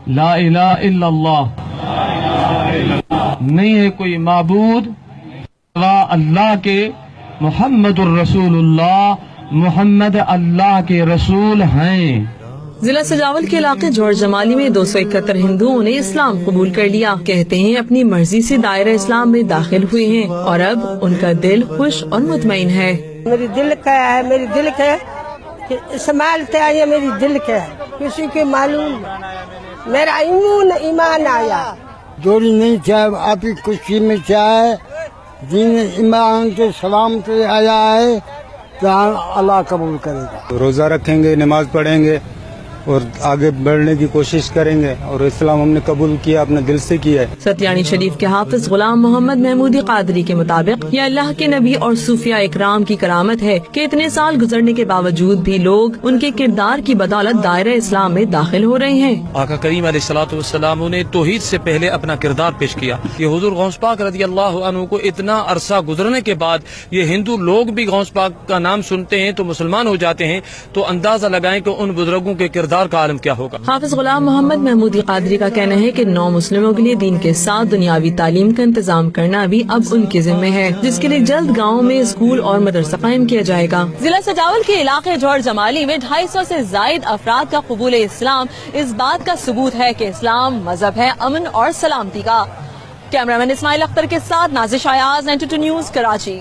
لا الہ الا اللہ نہیں ہے کوئی معبود سوا اللہ کے، محمد الرسول اللہ، محمد اللہ کے رسول ہیں۔ ضلع سجاول کے علاقے جوڑ جمالی میں 271 ہندوؤں نے اسلام قبول کر لیا۔ کہتے ہیں اپنی مرضی سے دائرہ اسلام میں داخل ہوئے ہیں اور اب ان کا دل خوش اور مطمئن ہے۔ میری دل کا ہے، میری دل کا کہ سنبھالتے آئیے، میری دل کا ہے، کسی کے معلوم میرا ایمان آیا۔ دوری نہیں چاہے آپ کی خوشی میں چاہے دین ایمان کے سلام سے آیا ہے تو اللہ قبول کرے گا۔ روزہ رکھیں گے، نماز پڑھیں گے اور آگے بڑھنے کی کوشش کریں گے، اور اسلام ہم نے قبول کیا، اپنے دل سے کیا ہے۔ ستیانی شریف کے حافظ غلام محمد محمودی قادری کے مطابق یہ اللہ کے نبی اور صوفیاء اکرام کی کرامت ہے کہ اتنے سال گزرنے کے باوجود بھی لوگ ان کے کردار کی بدولت دائرہ اسلام میں داخل ہو رہے ہیں۔ آقا کریم علیہ الصلوۃ والسلام نے توحید سے پہلے اپنا کردار پیش کیا۔ یہ حضور غوث پاک رضی اللہ عنہ کو اتنا عرصہ گزرنے کے بعد یہ ہندو لوگ بھی غوث پاک کا نام سنتے ہیں تو مسلمان ہو جاتے ہیں، تو اندازہ لگائیں کہ ان بزرگوں کے کردار کا عالم کیا ہوگا۔ حافظ غلام محمد محمودی قادری کا کہنا ہے کہ نو مسلموں کے لیے دین کے ساتھ دنیاوی تعلیم کا انتظام کرنا بھی اب ان کے ذمہ ہے، جس کے لیے جلد گاؤں میں اسکول اور مدرسہ قائم کیا جائے گا۔ ضلع سجاول کے علاقے جوڑ جمالی میں 250 سے زائد افراد کا قبول اسلام اس بات کا ثبوت ہے کہ اسلام مذہب ہے امن اور سلامتی کا۔ کیمرہ مین اسماعیل اختر کے ساتھ نازش ایاز، 92 نیوز، کراچی۔